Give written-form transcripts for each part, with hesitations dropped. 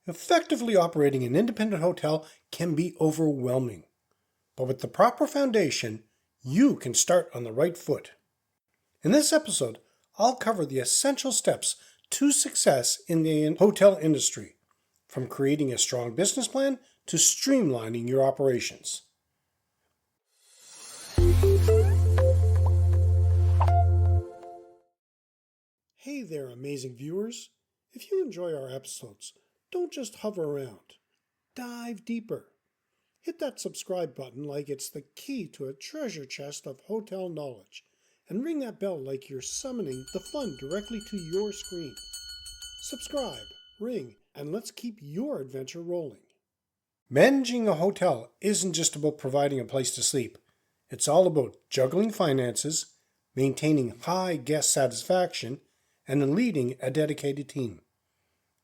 Effectively operating an independent hotel can be overwhelming, but with the proper foundation, you can start on the right foot. In this episode, I'll cover the essential steps to success in the hotel industry, from creating a strong business plan to streamlining your operations. Hey there, amazing viewers. If you enjoy our episodes, don't just hover around. Dive deeper. Hit that subscribe button like it's the key to a treasure chest of hotel knowledge, and ring that bell like you're summoning the fun directly to your screen. Subscribe, ring, and let's keep your adventure rolling. Managing a hotel isn't just about providing a place to sleep. It's all about juggling finances, maintaining high guest satisfaction, and leading a dedicated team.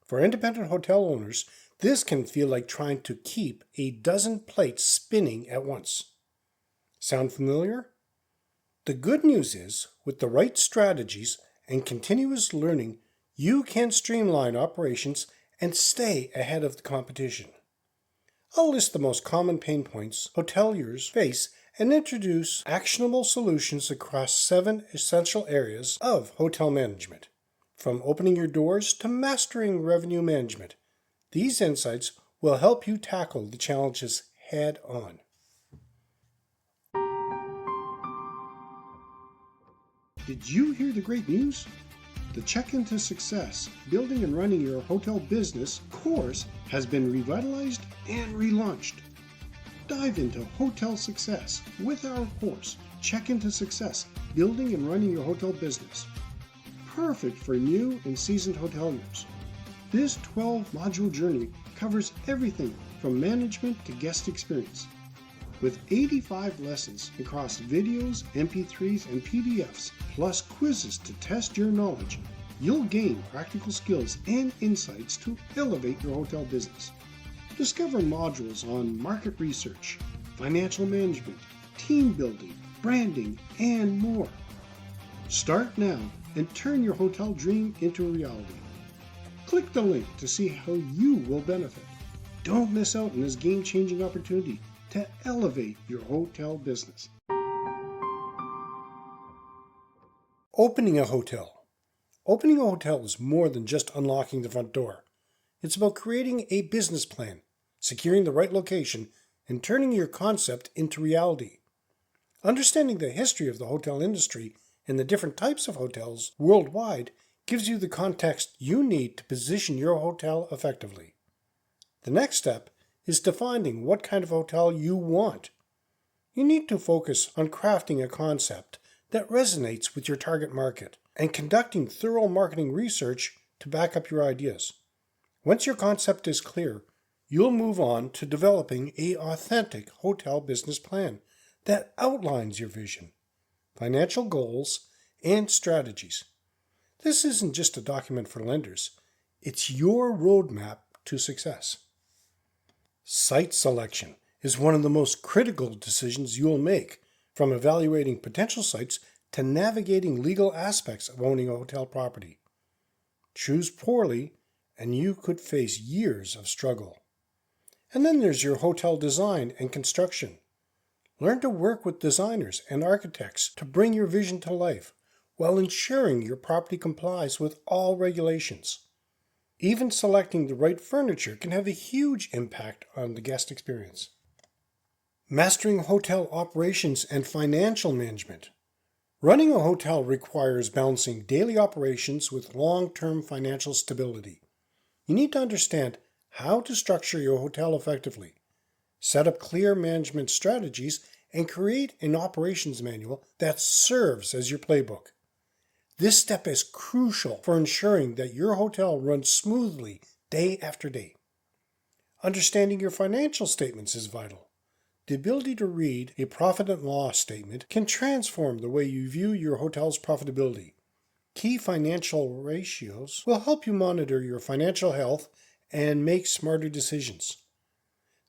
For independent hotel owners, this can feel like trying to keep a dozen plates spinning at once. Sound familiar? The good news is, with the right strategies and continuous learning, you can streamline operations and stay ahead of the competition. I'll list the most common pain points hoteliers face and introduce actionable solutions across 7 essential areas of hotel management. From opening your doors to mastering revenue management, these insights will help you tackle the challenges head on. Did you hear the great news? The Check-in to Success, Building and Running Your Hotel Business course has been revitalized and relaunched. Dive into hotel success with our course, Check-in to Success, Building and Running Your Hotel Business. Perfect for new and seasoned hoteliers. This 12-module journey covers everything from management to guest experience. With 85 lessons across videos, MP3s, and PDFs, plus quizzes to test your knowledge, you'll gain practical skills and insights to elevate your hotel business. Discover modules on market research, financial management, team building, branding, and more. Start now and turn your hotel dream into a reality. Click the link to see how you will benefit. Don't miss out on this game-changing opportunity to elevate your hotel business. Opening a hotel. Opening a hotel is more than just unlocking the front door. It's about creating a business plan, securing the right location, and turning your concept into reality. Understanding the history of the hotel industry and the different types of hotels worldwide gives you the context you need to position your hotel effectively. The next step is defining what kind of hotel you want. You need to focus on crafting a concept that resonates with your target market and conducting thorough marketing research to back up your ideas. Once your concept is clear, you'll move on to developing an authentic hotel business plan that outlines your vision, financial goals, and strategies. This isn't just a document for lenders. It's your roadmap to success. Site selection is one of the most critical decisions you'll make, from evaluating potential sites to navigating legal aspects of owning a hotel property. Choose poorly, and you could face years of struggle. And then there's your hotel design and construction. Learn to work with designers and architects to bring your vision to life, while ensuring your property complies with all regulations. Even selecting the right furniture can have a huge impact on the guest experience. Mastering hotel operations and financial management. Running a hotel requires balancing daily operations with long-term financial stability. You need to understand how to structure your hotel effectively, set up clear management strategies, and create an operations manual that serves as your playbook. This step is crucial for ensuring that your hotel runs smoothly day after day. Understanding your financial statements is vital. The ability to read a profit and loss statement can transform the way you view your hotel's profitability. Key financial ratios will help you monitor your financial health and make smarter decisions.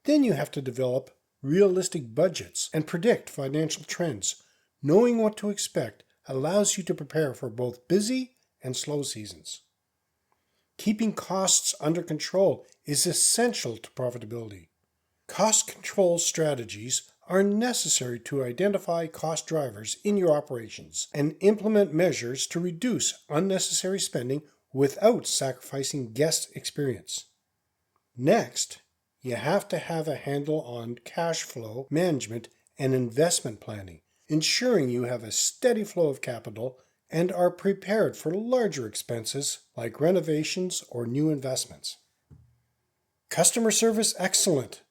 Then you have to develop realistic budgets and predict financial trends. Knowing what to expect allows you to prepare for both busy and slow seasons. Keeping costs under control is essential to profitability. Cost control strategies are necessary to identify cost drivers in your operations and implement measures to reduce unnecessary spending without sacrificing guest experience. Next, you have to have a handle on cash flow management and investment planning, ensuring you have a steady flow of capital and are prepared for larger expenses like renovations or new investments. Customer service excellent.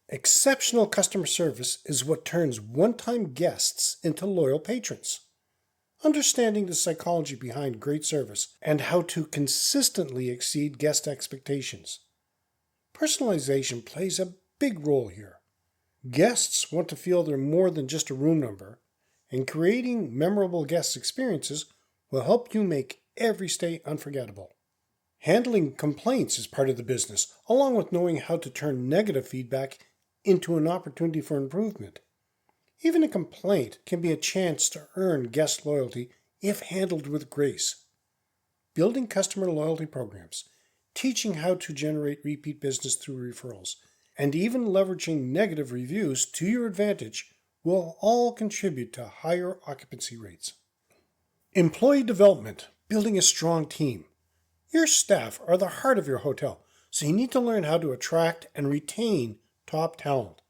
Exceptional customer service is what turns one-time guests into loyal patrons. Understanding the psychology behind great service and how to consistently exceed guest expectations. Personalization plays a big role here. Guests want to feel they're more than just a room number, and creating memorable guest experiences will help you make every stay unforgettable. Handling complaints is part of the business, along with knowing how to turn negative feedback into an opportunity for improvement. Even a complaint can be a chance to earn guest loyalty if handled with grace. Building customer loyalty programs, teaching how to generate repeat business through referrals, and even leveraging negative reviews to your advantage will all contribute to higher occupancy rates. Employee development, building a strong team. Your staff are the heart of your hotel, so you need to learn how to attract and retain top talent.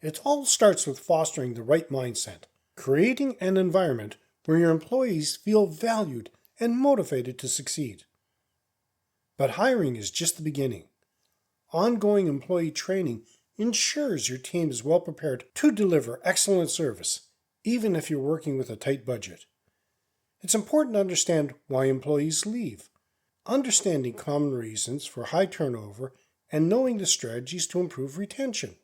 It all starts with fostering the right mindset, creating an environment where your employees feel valued and motivated to succeed. But hiring is just the beginning. Ongoing employee training ensures your team is well prepared to deliver excellent service, even if you're working with a tight budget. It's important to understand why employees leave, understanding common reasons for high turnover, and knowing the strategies to improve retention.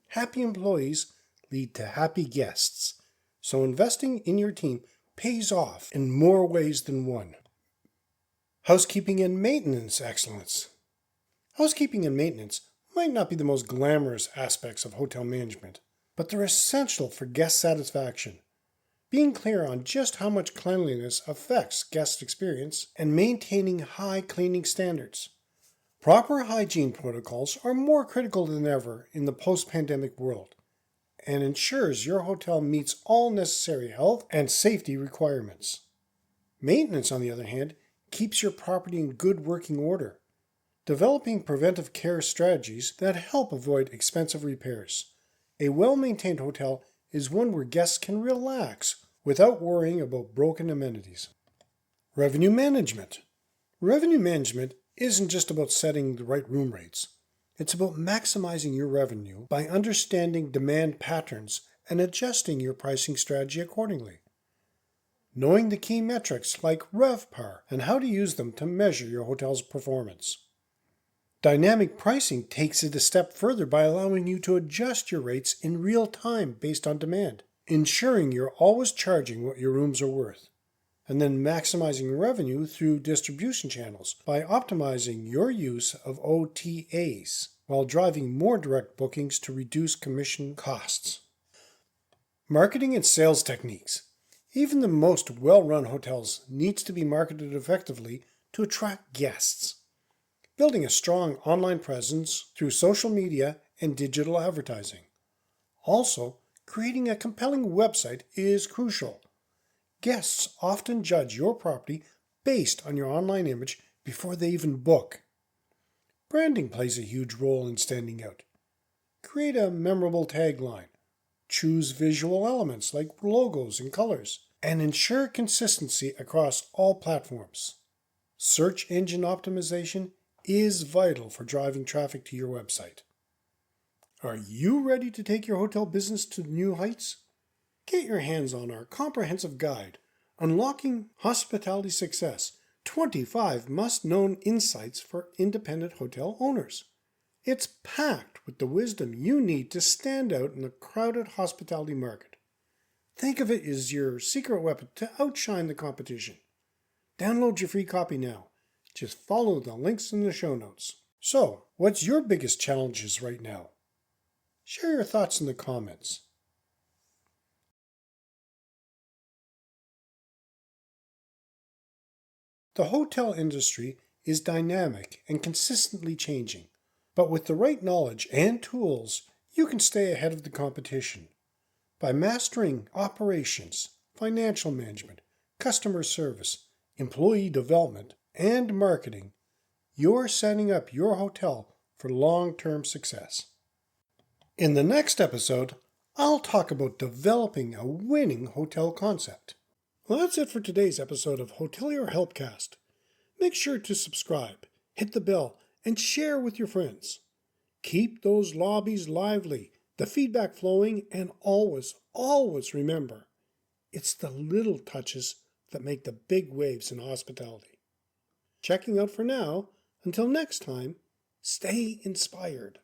Happy employees lead to happy guests, so investing in your team pays off in more ways than one. Housekeeping and maintenance excellence. Housekeeping and maintenance might not be the most glamorous aspects of hotel management, but they're essential for guest satisfaction. Being clear on just how much cleanliness affects guest experience and maintaining high cleaning standards. Proper hygiene protocols are more critical than ever in the post-pandemic world and ensures your hotel meets all necessary health and safety requirements. Maintenance, on the other hand, keeps your property in good working order, developing preventive care strategies that help avoid expensive repairs. A well-maintained hotel is one where guests can relax without worrying about broken amenities. Revenue management. Revenue management isn't just about setting the right room rates. It's about maximizing your revenue by understanding demand patterns and adjusting your pricing strategy accordingly. Knowing the key metrics like RevPAR and how to use them to measure your hotel's performance. Dynamic pricing takes it a step further by allowing you to adjust your rates in real time based on demand, ensuring you're always charging what your rooms are worth, and then maximizing revenue through distribution channels by optimizing your use of OTAs while driving more direct bookings to reduce commission costs. Marketing and sales techniques. Even the most well-run hotels needs to be marketed effectively to attract guests. Building a strong online presence through social media and digital advertising. Also, creating a compelling website is crucial. Guests often judge your property based on your online image before they even book. Branding plays a huge role in standing out. Create a memorable tagline. Choose visual elements like logos and colors, and ensure consistency across all platforms. Search engine optimization is vital for driving traffic to your website. Are you ready to take your hotel business to new heights? Get your hands on our comprehensive guide, Unlocking Hospitality Success, 25 must-known insights for independent hotel owners. It's packed with the wisdom you need to stand out in the crowded hospitality market. Think of it as your secret weapon to outshine the competition. Download your free copy now. Just follow the links in the show notes. So, what's your biggest challenges right now? Share your thoughts in the comments. The hotel industry is dynamic and consistently changing. But with the right knowledge and tools, you can stay ahead of the competition. By mastering operations, financial management, customer service, employee development, and marketing, you're setting up your hotel for long-term success. In the next episode, I'll talk about developing a winning hotel concept. Well, that's it for today's episode of Hotelier Helpcast. Make sure to subscribe, hit the bell, and share with your friends. Keep those lobbies lively, the feedback flowing, and always, always remember, it's the little touches that make the big waves in hospitality. Checking out for now. Until next time, stay inspired.